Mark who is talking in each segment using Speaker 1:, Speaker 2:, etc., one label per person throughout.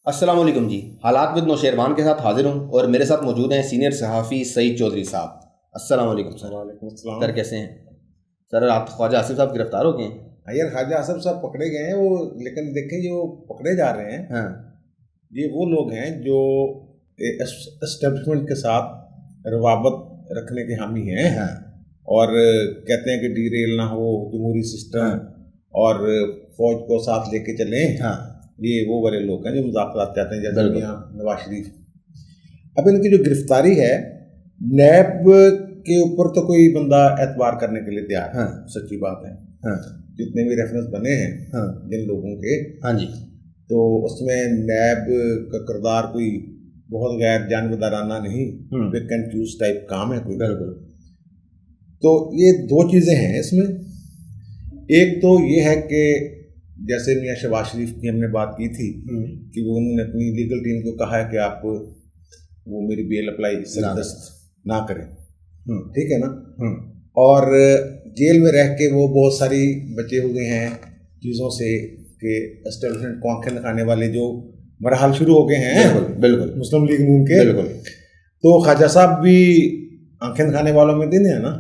Speaker 1: अस्सलाम वालेकुम जी। हालात विद नौशेरवान के साथ हाजिर हूँ और मेरे साथ मौजूद हैं सीनियर सहाफ़ी सईद चौधरी साहब। अस्सलाम वालेकुम सर।
Speaker 2: वालेकुम अस्सलाम।
Speaker 1: सर कैसे हैं? सर आप ख्वाजा आसिफ साहब गिरफ्तार हो गए हैं।
Speaker 2: हाँ यार, ख्वाजा आसिफ साहब पकड़े गए हैं वो, लेकिन देखें जो पकड़े जा रहे हैं
Speaker 1: हाँ
Speaker 2: ये वो लोग हैं जो एस्टेब्लिशमेंट के साथ रवाबत रखने के हामी हैं।
Speaker 1: हाँ
Speaker 2: और कहते हैं कि डीरेल ना हो जमहूरी सिस्टम
Speaker 1: हाँ
Speaker 2: और फौज को साथ लेके चलें।
Speaker 1: हाँ
Speaker 2: ये वो वाले लोग हैं जो मुज़ाकरात चाहते हैं, जैसे
Speaker 1: बिल्कुल।
Speaker 2: मियां नवाज शरीफ। अब इनकी जो गिरफ्तारी है, नैब के ऊपर तो कोई बंदा एतबार करने के लिए तैयार है।
Speaker 1: हाँ
Speaker 2: सच्ची बात है।
Speaker 1: हाँ
Speaker 2: जितने भी रेफरेंस बने हैं
Speaker 1: हाँ
Speaker 2: जिन लोगों के,
Speaker 1: हाँ जी
Speaker 2: तो उसमें नैब का किरदार कोई बहुत गैर जानबदाराना नहीं, पिक एंड चूज टाइप काम है कोई।
Speaker 1: बिल्कुल।
Speaker 2: तो ये दो चीज़ें हैं इसमें। एक तो ये है कि जैसे मियां शहबाज शरीफ की हमने बात की थी कि वो उन्होंने अपनी लीगल टीम को कहा है कि आप वो मेरी बेल अप्लाई जबरदस्त ना करें, ठीक है ना। और जेल में रह के वो बहुत सारी बचे हुए हैं चीज़ों से कि एस्टेब्लिशमेंट को आंखें दिखाने वाले जो मरहल शुरू हो गए हैं।
Speaker 1: बिल्कुल बिल्कुल
Speaker 2: मुस्लिम लीग नून के।
Speaker 1: बिल्कुल।
Speaker 2: तो ख्वाजा साहब भी आंखें दिखाने वालों में दिन है ना।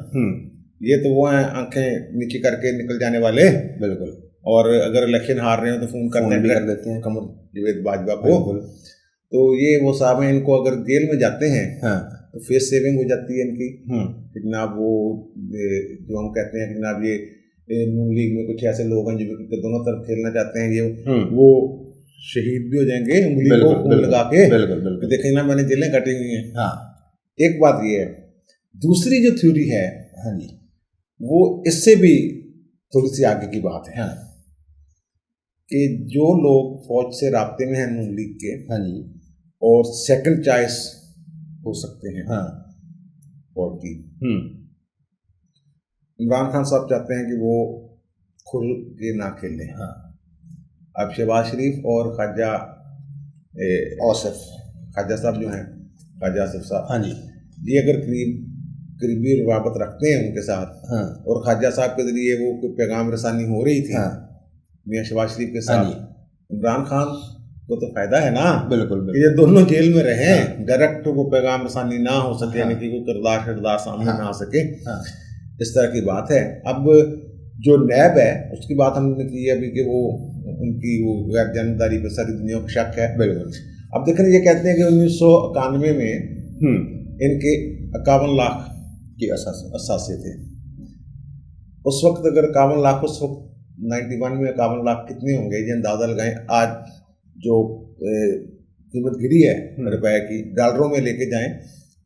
Speaker 2: ये तो वो हैं आंखें नीचे करके निकल जाने वाले।
Speaker 1: बिल्कुल।
Speaker 2: और अगर इलेक्शन हार रहे हो तो फोन
Speaker 1: फोन भी कर
Speaker 2: करते
Speaker 1: देते हैं
Speaker 2: कमर जावेद बाजवा को। तो ये वो साहब हैं, इनको अगर जेल में जाते हैं
Speaker 1: हाँ
Speaker 2: तो फेस सेविंग हो जाती है इनकी। कि जनाब वो जो हम कहते हैं कि जनाब ये नून लीग में कुछ ऐसे लोग हैं जो दोनों तरफ खेलना चाहते हैं, ये वो शहीद भी हो जाएंगे उंगली को खून लगा के।
Speaker 1: बिल्कुल।
Speaker 2: देखें ना, मैंने जेलें काटी हुई हैं।
Speaker 1: हाँ
Speaker 2: एक बात ये है। दूसरी जो थ्योरी है
Speaker 1: हाँ जी
Speaker 2: वो इससे भी थोड़ी सी आगे की बात है।
Speaker 1: हाँ
Speaker 2: कि जो लोग फौज से राब्ते में हैं नून लीग के,
Speaker 1: हाँ जी
Speaker 2: और सेकंड चॉइस हो सकते हैं
Speaker 1: हाँ
Speaker 2: फौज की। इमरान खान साहब चाहते हैं कि वो खुल के ना खेलें।
Speaker 1: हाँ
Speaker 2: अब शहबाज शरीफ और ख्वाजा
Speaker 1: औसफ
Speaker 2: ख्वाजा साहब जो हैं, ख्वाजा आसिफ साहब,
Speaker 1: हाँ जी
Speaker 2: ये अगर करीबी रवाबत रखते हैं उनके साथ,
Speaker 1: हाँ
Speaker 2: और ख्वाजा साहब के जरिए वो कोई पैगाम रसानी हो रही थी
Speaker 1: हाँ
Speaker 2: मियां शहबाज शरीफ के
Speaker 1: हाँ
Speaker 2: साथ,
Speaker 1: जी
Speaker 2: इमरान खान को तो फायदा है ना।
Speaker 1: बिल्कुल
Speaker 2: कि ये दोनों जेल में रहें,
Speaker 1: हाँ।
Speaker 2: डायरेक्ट वो पैगाम रसानी ना हो सके,
Speaker 1: हाँ।
Speaker 2: यानी कि कोई किरदार सामने
Speaker 1: हाँ।
Speaker 2: ना आ सके।
Speaker 1: हाँ
Speaker 2: इस तरह की बात है। अब जो नैब है उसकी बात हमने की अभी कि वो उनकी वो गैर जानबदारी पर सारी दुनिया को शक है।
Speaker 1: बिल्कुल।
Speaker 2: अब देखें, ये कहते हैं कि 1991 में इनके 51 लाख
Speaker 1: की
Speaker 2: असासे थे उस वक्त। अगर 51 लाख उस वक्त 91 में 51 लाख कितने होंगे, ये अंदाजा लगाएं। आज जो कीमत गिरी है रुपए की, डॉलरों में लेके जाएं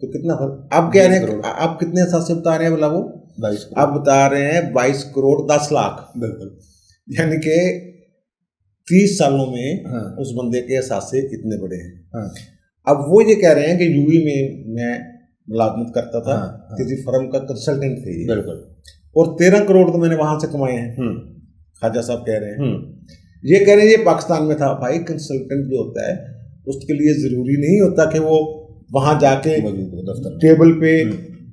Speaker 2: तो कितना फर्क। अब कह रहे हैं आप कितने असासे बता रहे हैं, बोला वो
Speaker 1: 22
Speaker 2: अब बता रहे हैं 22 करोड़ 10 लाख।
Speaker 1: बिल्कुल।
Speaker 2: यानी कि 30 सालों में
Speaker 1: हाँ।
Speaker 2: उस बंदे के असासे कितने बड़े हैं।
Speaker 1: हाँ।
Speaker 2: अब वो ये कह रहे हैं कि यूवी में मैं मुलाजमत करता था।
Speaker 1: हाँ।
Speaker 2: किसी फर्म का कंसल्टेंट थे
Speaker 1: बिल्कुल।
Speaker 2: और 13 करोड़ तो मैंने वहां से कमाए हैं। ख्वाजा साहब कह रहे हैं। ये कह रहे हैं ये पाकिस्तान में था। भाई कंसल्टेंट जो होता है उसके लिए जरूरी नहीं होता कि वो वहां जाके टेबल पे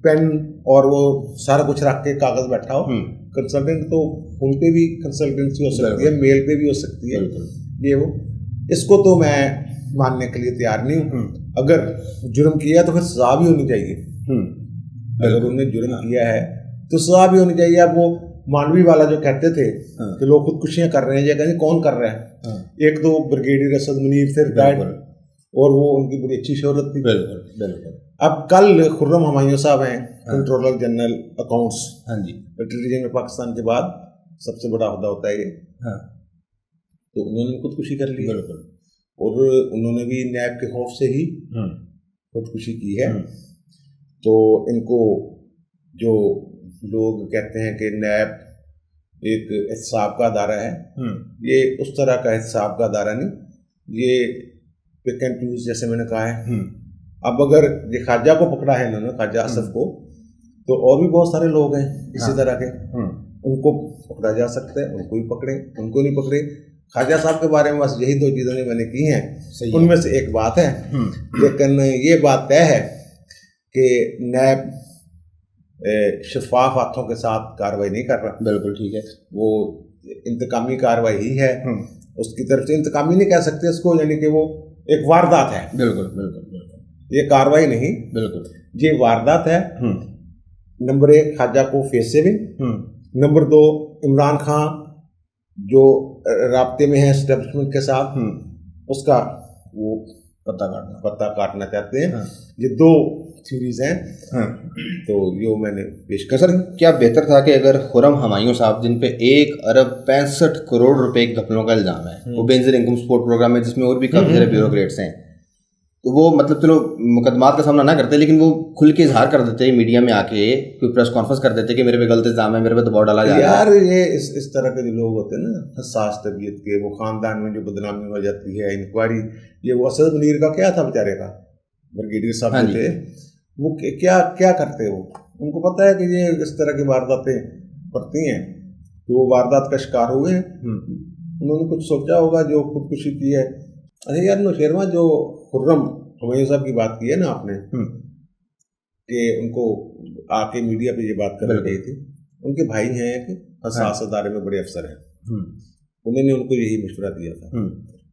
Speaker 2: पेन और वो सारा कुछ रख के कागज बैठा हो। कंसल्टेंट तो उन पे भी कंसल्टेंसी हो सकती है, मेल पे भी हो सकती है। ये वो इसको तो मैं मानने के लिए तैयार नहीं हूँ। अगर जुर्म किया तो फिर सजा भी होनी चाहिए। अगर उन्होंने जुर्म किया है तो सजा भी होनी चाहिए। अब वो मांडवी वाला जो कहते थे कि लोग खुदकुशियां कर रहे हैं, ये कहते कौन कर रहा है। एक तो ब्रिगेडियर असद मुनीर थे रिटायर्ड, और वो उनकी बड़ी अच्छी शोहरत थी।
Speaker 1: बिल्कुल।
Speaker 2: अब कल खुर्रम हमायूं साहब हैं कंट्रोलर जनरल अकाउंट्स।
Speaker 1: हाँ जी।
Speaker 2: टेलीविजन में पाकिस्तान के बाद सबसे बड़ा ओहदा होता है ये।
Speaker 1: हाँ।
Speaker 2: तो उन्होंने खुदकुशी कर ली।
Speaker 1: बिल्कुल।
Speaker 2: और उन्होंने भी नैब के खौफ से ही खुदकुशी की है। तो इनको जो लोग कहते हैं कि नैब एक एहतसाब का अदारा है, ये उस तरह का एहतसाब का अदारा नहीं, ये पिक एंड चूज जैसे मैंने कहा है। अब अगर ये ख्वाजा को पकड़ा है इन्होंने, ख्वाजा आसिफ को, तो और भी बहुत सारे लोग हैं इसी तरह के, उनको पकड़ा जा सकता है। उनको भी पकड़े, उनको नहीं पकड़े। ख्वाजा साहब के बारे में बस यही दो चीज़ें मैंने की हैं, उनमें से एक बात है। लेकिन ये बात तय है कि नैब शफाफ हाथों के साथ कार्रवाई नहीं कर रहा।
Speaker 1: बिल्कुल ठीक है।
Speaker 2: वो इंतकामी कार्रवाई ही है। उसकी तरफ से इंतकामी नहीं कह सकते इसको, यानी कि वो एक वारदात है।
Speaker 1: बिल्कुल बिल्कुल बिल्कुल,
Speaker 2: ये कार्रवाई नहीं,
Speaker 1: बिल्कुल,
Speaker 2: ये वारदात है। नंबर 1 ख्वाजा को face saving, number 2 Imran Khan जो राब्ते में है एस्टेब्लिशमेंट के साथ, उसका वो पत्ता काटना चाहते हैं। ये 2 थ्योरीज हैं। तो यो मैंने पेश कर।
Speaker 1: सर क्या बेहतर था कि अगर खुर्रम हमायूं साहब जिन पे 1 अरब 65 करोड़ रुपए के घपलों का इल्जाम है, वो बेनजीर इनकम सपोर्ट प्रोग्राम है जिसमें और भी काफी सारे ब्यूरोक्रेट्स हैं, तो वो मतलब चलो मुकदमात का सामना ना करते, लेकिन वो खुल के इजहार कर देते मीडिया में आके, कोई प्रेस कॉन्फ्रेंस कर देते कि मेरे पे गलत इल्जाम है, मेरे पे दबाव डाला जा रहा है।
Speaker 2: यार ये इस तरह के जो लोग होते हैं ना हसास तबीयत के, वो खानदान में जो बदनामी हो जाती है, इंक्वायरी। ये वो असद मुनीर का क्या था बेचारे का, ब्रिगेडियर साहब थे, वो क्या क्या करते वो, उनको पता है कि ये इस तरह की वारदातें पड़ती हैं, तो वो वारदात का शिकार हुए हैं। उन्होंने कुछ सोचा होगा जो खुदकुशी की है। अरे यार नौशेरवा, जो खुर्रम हमायूं साहब की बात की है ना आपने, कि उनको आके मीडिया पे ये बात कर गई थी, उनके भाई हैं कि हसास अदारे में बड़े अफसर हैं, उन्होंने उनको यही मशवरा दिया था।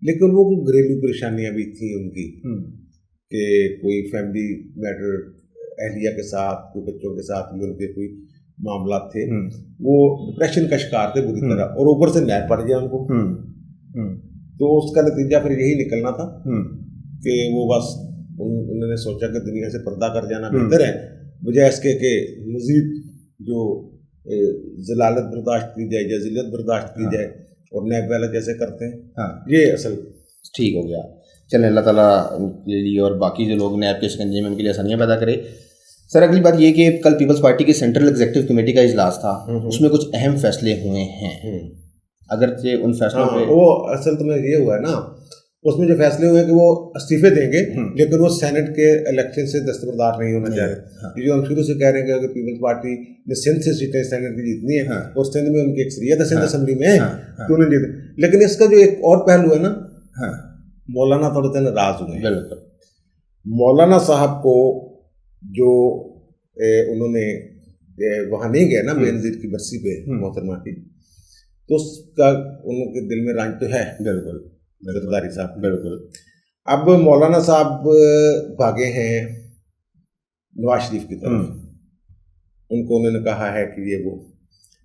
Speaker 2: लेकिन वो घरेलू परेशानियां भी थी उनकी, कि कोई फैमिली मैटर, अहलिया के साथ, कोई बच्चों के साथ भी उनके कोई मामला थे, वो डिप्रेशन का शिकार थे बुरी तरह, और ऊपर से नैब पड़ गया उनको। तो उसका नतीजा फिर यही निकलना था कि वो बस उन्होंने सोचा कि दुनिया से पर्दा कर जाना बेहतर है, बजाय इसके कि मजीद जो जलालत बर्दाश्त की जाए या जिल्लत बर्दाश्त की जाए, और नैब वाला जैसे करते हैं। ये असल ठीक हो गया।
Speaker 1: चलें, अल्लाह ताला के लिए और बाकी जो लोग नैब के शिकंजे में उनके लिए आसानियाँ पैदा करे। सर अगली बात ये कि कल पीपल्स पार्टी की सेंट्रल एग्जीक्यूटिव कमेटी का इजलास था, उसमें कुछ अहम फैसले हुए हैं। अगर उन फैसलों पे
Speaker 2: वो असल तो ये हुआ है ना, उसमें जो फैसले हुए कि वो इस्तीफे देंगे, लेकिन वो सेनेट के इलेक्शन से दस्तबरदार नहीं होना चाह रहे। जो हम शुरू से कह रहे हैं कि अगर पीपल्स पार्टी ने सिंध से सीटें सेनेट की जीतनी है, और सिंध में उनकी अक्सरियत है, सिंध असेंबली में, तो उन्हें जीते। लेकिन इसका जो एक और पहलू है ना, मौलाना थोड़े से नाराज हुए।
Speaker 1: बिल्कुल,
Speaker 2: मौलाना साहब को जो उन्होंने वहाँ नहीं गए ना बेनजीर की बरसी पे मोहतरमा की, तो उसका उनके दिल में रंज तो है।
Speaker 1: बिल्कुल
Speaker 2: जरदारी साहब,
Speaker 1: बिल्कुल।
Speaker 2: अब मौलाना साहब भागे हैं नवाज शरीफ की तरफ, उनको उन्होंने कहा है कि ये वो,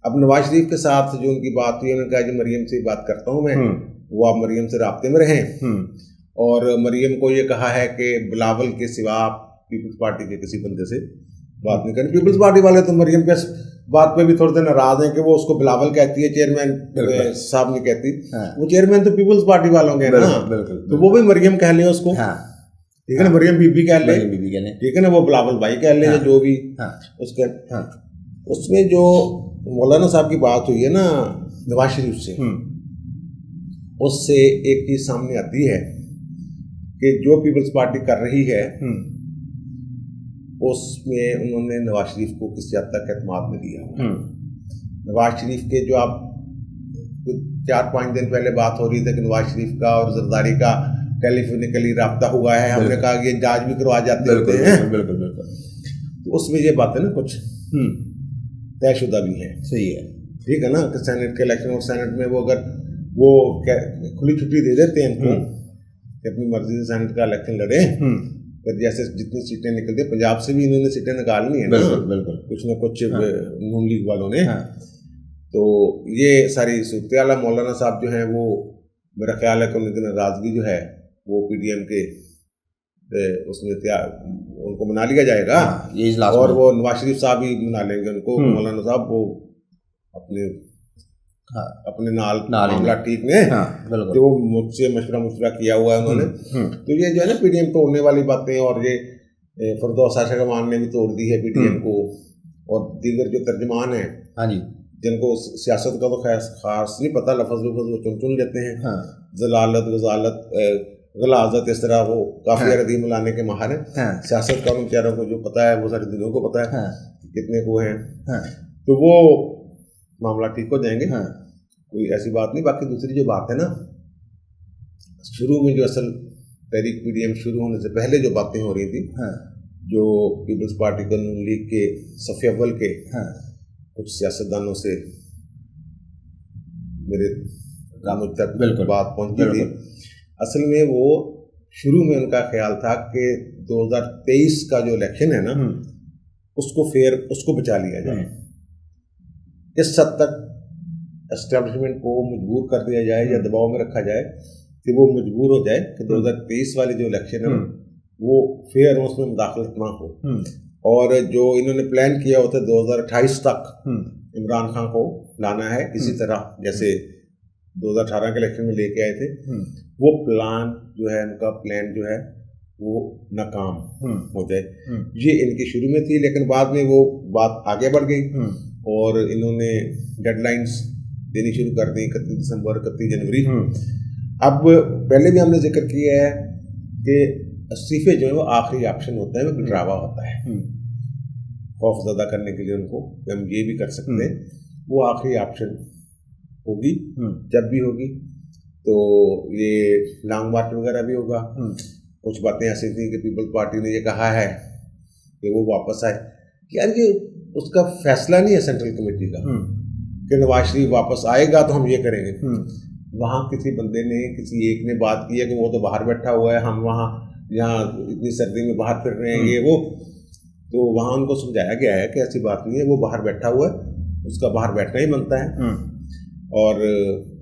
Speaker 2: अब नवाज शरीफ के साथ जो उनकी बात हुई, उन्होंने कहा कि मरियम से बात करता हूँ मैं, वो आप मरियम से राब्ते में रहें, और मरियम को ये कहा है कि बिलावल के सिवा पीपल्स पार्टी के किसी बंदे से बात नहीं करें। पीपल्स पार्टी वाले तो मरियम पे बात पे भी थोड़े देर नाराज हैं कि वो उसको बिलावल कहती है, चेयरमैन साहब नहीं कहती। वो चेयरमैन तो पीपल्स पार्टी वालों के ना, तो वो भी मरियम कह लें उसको, ठीक है ना, मरियम बीबी कह ले, ठीक है ना, वो बिलावल भाई कह ले, जो भी उसके। उसमें जो मौलाना साहब की बात हुई है ना नवाज शरीफ से, उससे एक चीज सामने आती है कि जो पीपल्स पार्टी कर रही है उसमें उन्होंने नवाज शरीफ को किसी हद तक एतमाद में लिया। नवाज शरीफ के जो आप 4-5 दिन पहले बात हो रही थी कि नवाज शरीफ का और जरदारी का टेलीफोनिकली रब्ता हुआ है, हमने कहा कि ये जांच भी करवा जाते होते हैं।
Speaker 1: बिल्कुल बिल्कुल।
Speaker 2: तो उसमें ये बातें ना कुछ तयशुदा भी हैं।
Speaker 1: सही है,
Speaker 2: ठीक है ना, कि सेनेट के इलेक्शन, और सेनेट में वो अगर वो खुली छुट्टी दे देते हैं इनको कि अपनी मर्जी से सेनेट का इलेक्शन लड़े, फिर जैसे जितनी सीटें निकलती है, पंजाब से भी इन्होंने सीटें निकालनी है ना,
Speaker 1: बिल्कुल
Speaker 2: कुछ न कुछ नून लीग वालों ने। तो ये सारी सूरत मौलाना साहब जो हैं वो, मेरा ख्याल है कि उनकी नाराजगी जो है वो पीडीएम के उसमें उनको मना लिया जाएगा,
Speaker 1: ये इजलास
Speaker 2: और वो नवाज शरीफ साहब ही मना लेंगे उनको। मौलाना साहब वो अपने नाल मामला ठीक ने, तो वो मुझसे मशवरा किया हुआ है उन्होंने। तो ये जो है ना पीडीएम तोड़ने वाली बातें, और ये फरदौस आशा कमान ने भी तोड़ दी है पीडीएम को, और दीगर जो तर्जमान है जिनको सियासत का तो खास नहीं पता, लफ्ज वो चुन लेते हैं, जलालत वजालत गलाजत, इस तरह वो काफी अरदी मिलाने के माहिर हैं। सियासत का उन बेचारों को जो पता है वो सारी दुनिया को पता है कितने को हैं। तो वो मामला ठीक हो जाएंगे, कोई ऐसी बात नहीं। बाकी दूसरी जो बात है ना, शुरू में जो असल तहरीक पीडीएम शुरू होने से पहले जो बातें हो रही थी, जो पीपल्स पार्टी कानून लीग के सफ़े अव्वल के कुछ सियासतदानों से मेरे मुझ तक बात पहुंची थी, असल में वो शुरू में उनका ख्याल था कि 2023 का जो इलेक्शन है ना, उसको बचा लिया जाए, इस हद तक एस्टेब्लिशमेंट को मजबूर कर दिया जाए या दबाव में रखा जाए कि वो मजबूर हो जाए कि 2023 वाले जो इलेक्शन है वो फेयर हो, उसमें मुदाखलत ना हो। और जो इन्होंने प्लान किया होता है 2028 तक इमरान खान को लाना है, इसी तरह जैसे 2018 के इलेक्शन में लेके आए थे, वो प्लान जो है, उनका प्लान जो है वो नाकाम हो जाए। ये इनकी शुरू में थी, लेकिन बाद में वो बात आगे बढ़ गई और इन्होंने डेडलाइंस देनी शुरू कर दी, 31 दिसंबर, 31 जनवरी। अब पहले भी हमने जिक्र किया है कि इस्तीफे जो है वो आखिरी ऑप्शन होता है, वो डरावा होता है खौफ ज़दा करने के लिए उनको कि हम ये भी कर सकते हैं। वो आखिरी ऑप्शन होगी, जब भी होगी तो ये लॉन्ग मार्च वगैरह भी होगा। कुछ बातें ऐसी थी कि पीपल्स पार्टी ने ये कहा है कि वो वापस आए। यार ये उसका फैसला नहीं है सेंट्रल कमेटी का कि नवाज शरीफ वापस आएगा तो हम ये करेंगे। वहाँ किसी बंदे ने, किसी एक ने बात की है कि वो तो बाहर बैठा हुआ है, हम वहाँ यहाँ इतनी सर्दी में बाहर फिर रहे हैं, ये वो, तो वहाँ उनको समझाया गया है कि ऐसी बात नहीं है, वो बाहर बैठा हुआ है, उसका बाहर बैठना ही बनता है। और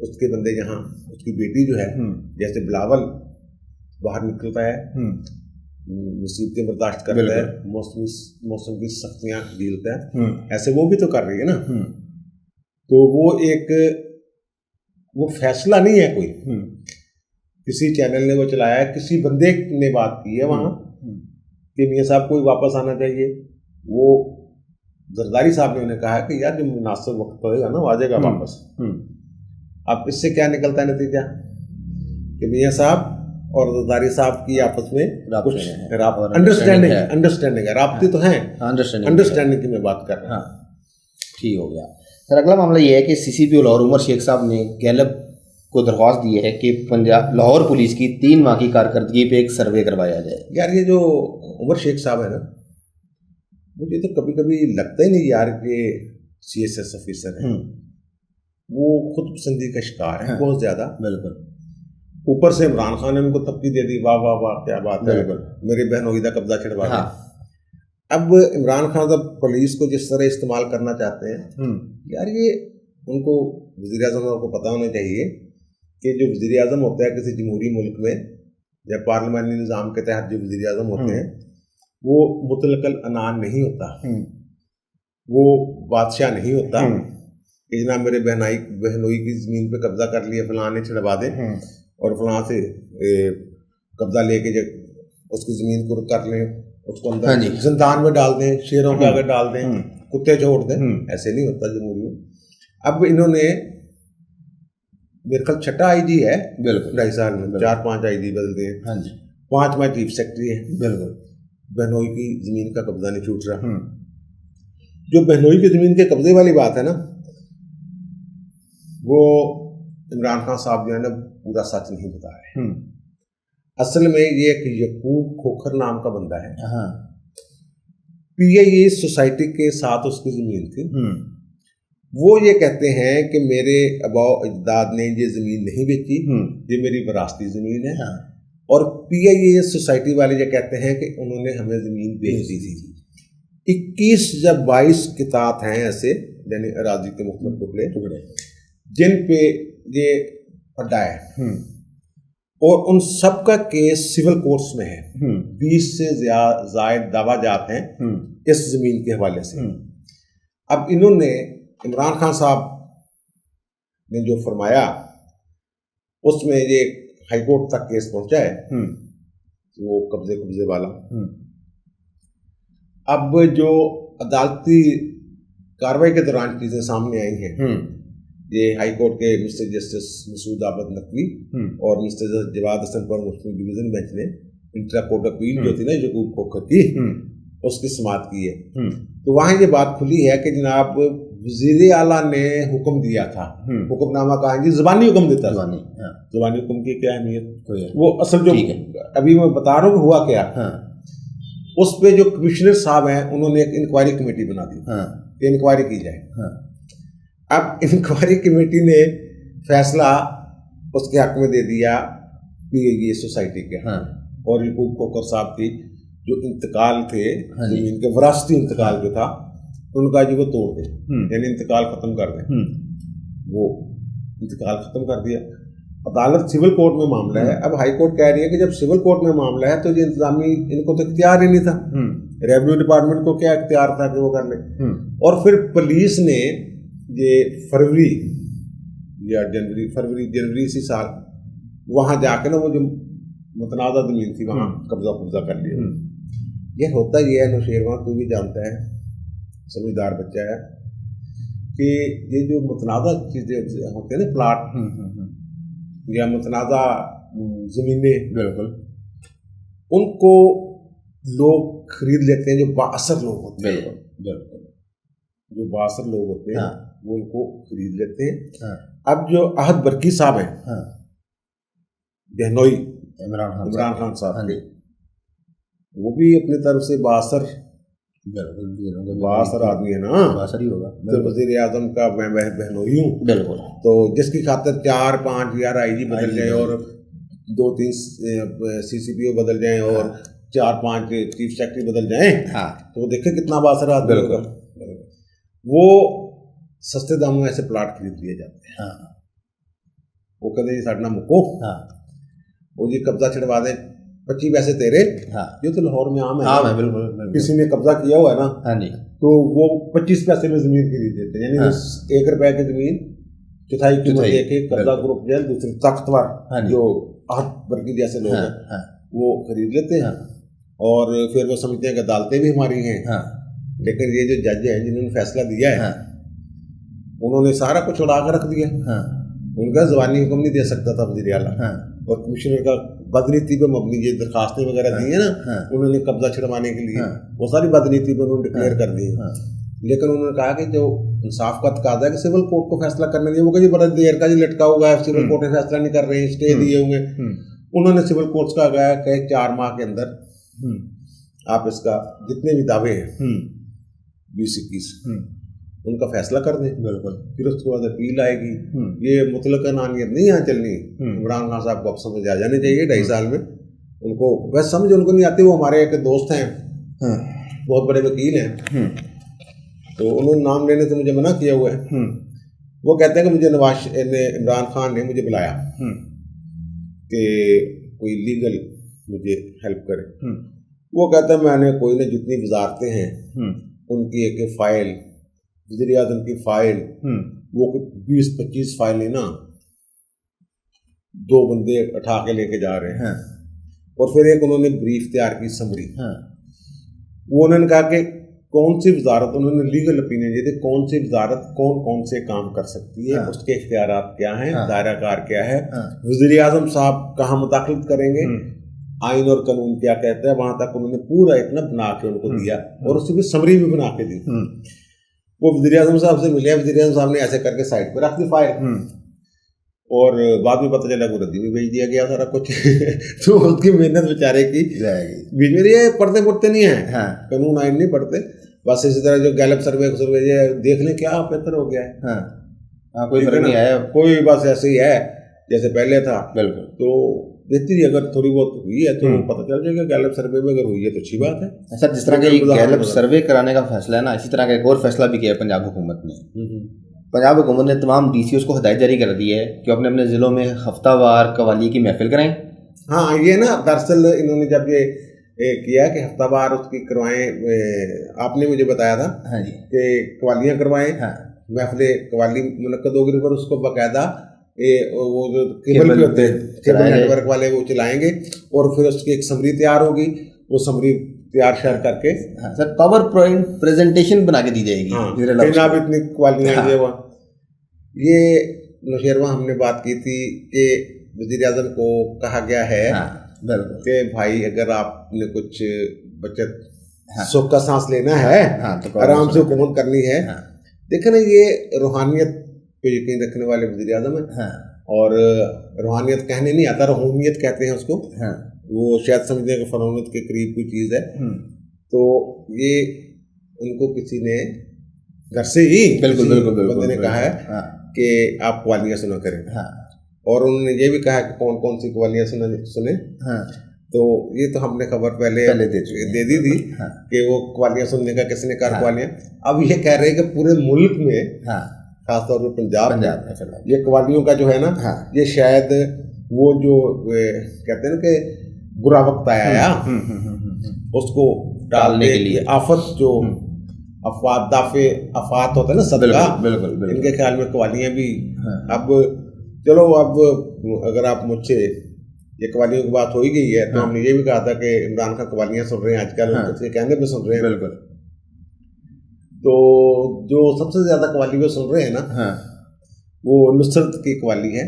Speaker 2: उसके बंदे यहाँ, उसकी बेटी जो है, जैसे बिलावल बाहर निकलता है, मुसीबतें बर्दाश्त करता है, मौसम की सख्तियाँ झेलता है, ऐसे वो भी तो कर रही है ना। तो वो फैसला नहीं है कोई, किसी चैनल ने वो चलाया है, किसी बंदे ने बात की है वहाँ कि मियाँ साहब को वापस आना चाहिए। वो जरदारी साहब ने उन्हें कहा है कि यार जो मुनासिब वक्त होएगा ना, वो आ जाएगा वापस। अब इससे क्या निकलता है नतीजा कि मियाँ साहब और जरदारी साहब की आपस में कुछ अंडरस्टैंडिंग है, राब्ते तो हैं, अंडरस्टैंडिंग की मैं बात कर रहा हूँ।
Speaker 1: ठीक हो गया सर। अगला मामला ये है कि सीसीपी लाहौर उमर शेख साहब ने गैलब को दरख्वास्त दी है कि पंजाब लाहौर पुलिस की 3 माह की कारकर्दगी पे एक सर्वे करवाया जाए।
Speaker 2: यार ये जो उमर शेख साहब है ना, मुझे तो कभी कभी लगता ही नहीं यार कि CSS ऑफिसर है, वो खुद पसंदी का शिकार है बहुत ज्यादा।
Speaker 1: बिल्कुल।
Speaker 2: ऊपर से इमरान खान ने उनको थप्पी दे दी, वाह वाह वाह क्या बात है, मेरे बहनोई का कब्जा छिड़वा दिया। अब इमरान खान जब पुलिस को जिस तरह इस्तेमाल करना चाहते हैं, यार ये उनको वज़ीर आज़म को पता होना चाहिए कि जो वज़ीर आज़म होता है किसी जमहूरी मुल्क में, या पार्लियामानी निज़ाम के तहत जो वज़ीर आज़म होते हैं, वो मुतलकल अनान नहीं होता, वो बादशाह नहीं होता कि जनाब मेरे बहनोई की ज़मीन पे कब्जा कर लिया, फलां ने छिड़वा दे और फलां से कब्जा लेके जब उसकी ज़मीन को कर लें, उसको अंदर जिंदान में डाल दें, शेरों के आगे डाल दें, कुत्ते छोड़ दें। ऐसे नहीं होता जमहूरी में। अब इन्होंने मेरे ख्याल 6ठा IG है 2.5 साल में, 4-5 IG बदल दिए, 5वां चीफ सेक्रेटरी है। बिल्कुल, बहनोई की जमीन का कब्जा नहीं छूट रहा। जो बहनोई की जमीन के कब्जे वाली बात है ना, वो इमरान खान साहब जो है ना पूरा सच नहीं बता रहे। असल में ये एक यकूब खोखर नाम का बंदा है, PIA सोसाइटी के साथ उसकी जमीन थी। वो ये कहते हैं कि मेरे अबाओ अजदाद ने ये जमीन नहीं बेची, ये मेरी विरासती जमीन है। और PIA सोसाइटी वाले ये कहते हैं कि उन्होंने हमें जमीन बेच दी थी। 21 या 22 किताब हैं ऐसे, यानी अराजी के मुख्तलिफ टुकड़े जिन पे ये अड्डा है, और उन सब का केस सिविल कोर्ट्स में है। 20 से ज़ायद दावाजात हैं इस जमीन के हवाले से। अब इन्होंने इमरान खान साहब ने जो फरमाया उसमें ये हाई कोर्ट तक केस पहुंचा है, वो कब्जे वाला। अब जो अदालती कार्रवाई के दौरान चीजें सामने आई हैं, ये हाई कोर्ट के मिस्टर जस्टिस मसूद अहमद नकवी और मिस्टर जवाद हसन पर मुस्लिम डिवीजन बेंच ने इंट्रा कोर्ट अपील जो थी ना यकूब खोखर की, उसकी समाअत की है। तो वहाँ ये बात खुली है कि जनाब वज़ीर आला ने हुक्म दिया था, हुक्मनामा कहा जी ज़बानी हुक्म देता था। ज़बानी हुक्म की क्या अहमियत, वो असल जो अभी मैं बता रहा हूँ हुआ क्या, उस पे जो कमिश्नर साहब हैं उन्होंने एक इंक्वायरी कमेटी बना दी कि इंक्वायरी की जाए। अब इंक्वायरी कमेटी ने फैसला उसके हक में दे दिया PIA सोसाइटी के। और यकूब खोखर साहब की जो इंतकाल थे,
Speaker 1: हाँ जी।
Speaker 2: जमीन के वरासती इंतकाल जो था, उनका जी वो तोड़ दें, यानी इंतकाल खत्म कर दें। वो इंतकाल खत्म कर दिया। अदालत सिविल कोर्ट में मामला है। अब हाई कोर्ट कह रही है कि जब सिविल कोर्ट में मामला है तो ये इंतजामी, इनको तो इख्तियार ही नहीं था, रेवेन्यू डिपार्टमेंट को क्या इख्तियार था कि वो कर ले। और फिर पुलिस ने ये फरवरी या जनवरी इसी साल वहां जाके ना वो जो मुतनाज़ा जमीन थी वहां कब्जा कर लिया। ये होता ही है नौशेरवां, तू भी जानता है, समझदार बच्चा है, कि ये जो मुतनाज़ा चीजें होते हैं ना, प्लाट या मुतनाज़ा जमीनें,
Speaker 1: बिल्कुल,
Speaker 2: उनको लोग खरीद लेते हैं जो बाअसर लोग होते हैं।
Speaker 1: बिल्कुल,
Speaker 2: जो बाअसर लोग होते हैं वो उनको खरीद लेते हैं।
Speaker 1: हाँ।
Speaker 2: अब जो अहद बरकी साहब हैं, बहनोई इमरान खान साहब के, वो भी अपनी तरफ से बाअसर आदमी है ना,
Speaker 1: बासर ही होगा।
Speaker 2: तो वज़ीर आज़म का मैं बहनोई हूँ,
Speaker 1: बिल्कुल।
Speaker 2: तो जिसकी खातिर 4-5 आईजी बदल जाए और 2-3 CCPO बदल जाए और 4-5 चीफ सेक्रेटरी बदल जाए, तो वो देखे कितना बासर आदमी होगा। वो सस्ते दामों में ऐसे प्लाट खरीद लिए जाते हैं। वो कहते जी साढ़ना मुको, वो जी कब्जा छिड़वा दे, 25 पैसे तेरे। ये तो लाहौर में आम है।
Speaker 1: बिल्कुल।
Speaker 2: किसी ने कब्जा किया हुआ है ना,
Speaker 1: हाँ जी, तो
Speaker 2: वो 25 पैसे में जमीन खरीद देते हैं, यानी 1 रुपए की जमीन चौथाई कीमत देके कब्जा ग्रुप जो दूसरे ताकतवर जो आहत वर्गी जैसे लोग हैं वो खरीद लेते हैं। और फिर वो समझते हैं कि अदालतें भी हमारी हैं। लेकिन ये जो जज है जिन्होंने फैसला दिया है, उन्होंने सारा कुछ उड़ा कर रख दिया। उनका ज़बानी हुक्म नहीं दे सकता था वज़ीर आला, और कमिश्नर का बदनीति पे मबनी ये दरखास्तें वगैरह दी है ना, उन्होंने कब्जा छिड़वाने के लिए, वो सारी बदनीति पे उन्होंने डिक्लेयर कर दी। लेकिन उन्होंने कहा कि जो इंसाफ का तकाजा है कि सिविल कोर्ट को फैसला करने दिए, वो कहीं बड़ा देर का जी लटका हुआ है, सिविल कोर्ट में फैसला नहीं कर रहे हैं, स्टे दिए हुए। उन्होंने सिविल कोर्ट का कहा कि 4 माह के अंदर आप इसका जितने भी दावे हैं 20-21 उनका फैसला कर दें।
Speaker 1: बिल्कुल।
Speaker 2: फिर उसके बाद अपील आएगी। ये मुतलका नानियत नहीं यहाँ चलनी। इमरान खान साहब को अब समझ आ जानी चाहिए 2.5 साल में। उनको बस समझ उनको नहीं आती। वो हमारे एक दोस्त हैं, बहुत बड़े वकील हैं, तो उन्होंने नाम लेने से मुझे मना किया हुआ है। वो कहते हैं कि मुझे इमरान खान ने मुझे बुलाया कि कोई लीगल मुझे हेल्प करे। वो कहता है मैंने कोई ना जितनी वजारतें हैं उनकी एक फाइल, वज़ीर आज़म की फाइल, वो 20-25 फाइलें ना 2 बंदे उठा के लेके जा रहे हैं। और फिर एक उन्होंने ब्रीफ तैयार की, समरी। वो उन्होंने कहा कि कौन सी वजारत, उन्होंने लीगल ओपिनियन दिए थे, कौन सी वजारत कौन से काम कर सकती है, उसके इख्तियारात क्या हैं, दायरा कार क्या है, वज़ीर आज़म साहब कहाँ मुदाखलत करेंगे, आइन और कानून क्या कहता है, वहां तक उन्होंने पूरा इतना बना के उनको दिया और उसकी समरी भी बना के दी। वो वज़ीर आज़म साहब से मिले, वज़ीर आज़म साहब ने ऐसे करके साइड पर रख दी फाइल, और बाद में पता चला वो रद्दी में भेज दिया गया सारा कुछ। तो उसकी मेहनत बेचारे की बीच में, ये पढ़ते पढ़ते नहीं है, कानून आइन नहीं पढ़ते, बस इसी तरह जो गैलप सर्वे देख लें क्या बेहतर हो गया है।
Speaker 1: कोई फर्क नहीं आया,
Speaker 2: कोई बस ऐसे ही है जैसे पहले था।
Speaker 1: बिल्कुल।
Speaker 2: तो बेहतरी अगर थोड़ी बहुत हुई है तो पता चल जाएगा। गैलप सर्वे में अगर हुई है तो अच्छी बात है।
Speaker 1: सर, जिस तरह का गैलप सर्वे कराने का फैसला है ना, इसी तरह का एक और फैसला भी किया है पंजाब हुकूमत ने। पंजाब हुकूमत ने तमाम DCOs को हिदायत जारी कर दी है कि अपने अपने ज़िलों में हफ्तावार कवाली की महफिल कराएं। हाँ,
Speaker 2: ये ना दरअसल इन्होंने जब ये किया कि हफ्तावार उसकी करवाएं, आपने मुझे बताया था।
Speaker 1: हाँ जी,
Speaker 2: कि कवालियाँ करवाएं, महफिल कवाली मुनक्कद होगी, पर उसको बाकायदा वो जो केबल पे होते हैं, केबल नेटवर्क वाले, वो चलाएंगे और फिर उसकी एक समरी तैयार होगी, वो समरी तैयार शेयर करके
Speaker 1: सर पावर पॉइंट प्रेजेंटेशन बना के दी जाएगी।
Speaker 2: आप इतनी क्वालिटियाँ ये नौशेरवां हमने बात की थी कि वज़ीर आज़म को कहा गया है कि भाई अगर आपने कुछ बचत सुख का सांस लेना है, तो आराम से हुकूमत करनी है। देखे ना, ये रूहानियत पे यकीन रखने वाले वज़ीर आज़म है। और रूहानियत कहने नहीं आता, रूहानियत कहते हैं उसको। वो शायद समझते हैं कि फरौनत के करीब कोई चीज़ है। तो ये उनको किसी ने घर से ही बंदे ने कहा है कि आप कवालियाँ सुना करें। और उन्होंने ये भी कहा कि कौन कौन सी कवालियाँ सुने। तो ये तो हमने खबर पहले दे दी थी कि वो कव्वालियाँ सुनने का किसने कहा कव्वालियाँ। अब ये कह रहे हैं कि पूरे मुल्क में खासतौर पर पंजाब में ये कव्वालियों का जो है ना, ये शायद वो जो कहते हैं ना कि बुरा वक्त आया उसको टालने के लिए, आफत जो अफवात दाफे अफात होता है ना सदका, बिल्कुल इनके ख्याल में कव्वालियाँ भी। अब चलो, अब अगर आप मुझसे ये कव्वालियों की बात हो ही गई है तो हमने ये भी कहा था कि इमरान खान कव्वालियाँ सुन रहे हैं आजकल, उनके कहने पे सुन रहे हैं। बिल्कुल। तो जो सबसे ज्यादा कव्वाली वो सुन रहे हैं ना, वो नुसरत की कव्वाली है।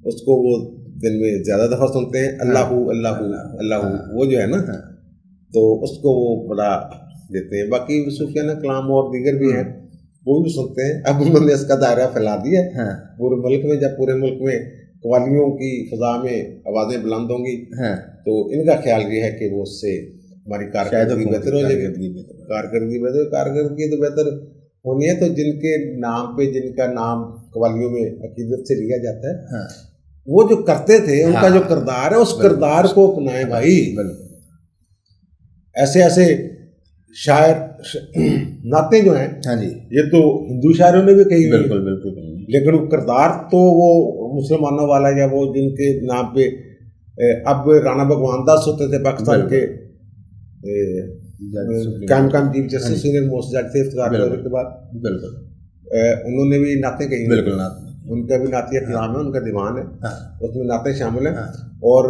Speaker 2: उसको वो दिन में ज्यादा दफा सुनते हैं, अल्लाहू अल्लाहू अल्लाहू, वो जो है ना, तो उसको वो बड़ा देते हैं। बाकी सूफियाना कलाम और दीगर भी हैं, वो भी सुनते हैं। अब उन्होंने इसका दायरा फैला दिया पूरे मुल्क में। जब पूरे मुल्क में कव्वालियों की फजा में आवाज़ें बुलंद होंगी तो इनका ख्याल ये है कि वो उससे हमारी कारकर्दगी बेहतर हो जाएगी। कारकर्दगी तो बेहतर होनी है तो जिनके नाम पे, जिनका नाम कव्वालियों में अकीदत से लिया जाता है, वो जो करते थे उनका जो किरदार है, उस किरदार को अपनाएं भाई। ऐसे ऐसे शायर नाते जो हैं, ये तो हिंदू शायरों ने भी कही, बिल्कुल, लेकिन वो किरदार तो वो मुसलमानों वाला, या वो जिनके नाम पे अब राणा भगवान दास होते थे पाकिस्तान के कायम चीफ जस्टिस, सीनियर मोस्ट जज थे इफ्तिखार के बाद, बिल्कुल, उन्होंने भी नाते कही, बिल्कुल, उनका भी नातिया कलाम है, उनका दीवान है, उसमें नाते शामिल हैं। और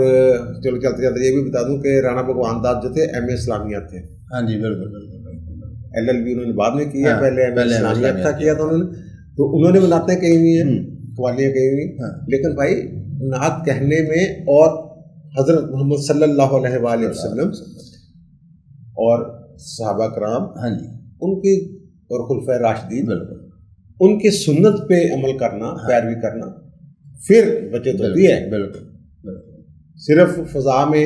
Speaker 2: चलो चलते चलते ये भी बता दूं कि राणा भगवान दास जो थे MA इस्लामियात थे। बिल्कुल। LLB उन्होंने बाद में किया, पहले MA इस्लामियात था किया था उन्होंने। तो उन्होंने भी नाते कही हुई हैं, कव्वालियाँ कही हुई, लेकिन भाई नात कहने में और हजरत मोहम्मद सल्लल्लाहु अलैहि वसल्लम और सहाबा कराम उनकी और खुलफाए राशिदीन उनकी सुन्नत पे अमल करना, पैरवी करना, फिर बचत होती है। बिल्कुल। सिर्फ फजा में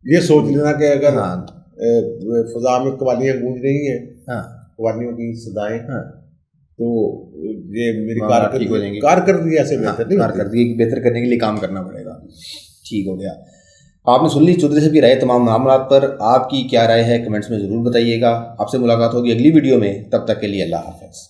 Speaker 2: ये सोच लेना कि अगर फजा में कव्वालियाँ गूंज रही हैं, कव्वालियों की सदाएं, तो ये मेरी कारकर्दगी ऐसे बेहतर नहीं, कारकर्दगी बेहतर करने के लिए काम करना पड़ेगा। ठीक हो गया। आपने सुन ली चौधरी साहब की राय तमाम मामलात पर। आपकी क्या राय है कमेंट्स में ज़रूर बताइएगा। आपसे मुलाकात होगी अगली वीडियो में, तब तक के लिए अल्लाह हाफ़िज़।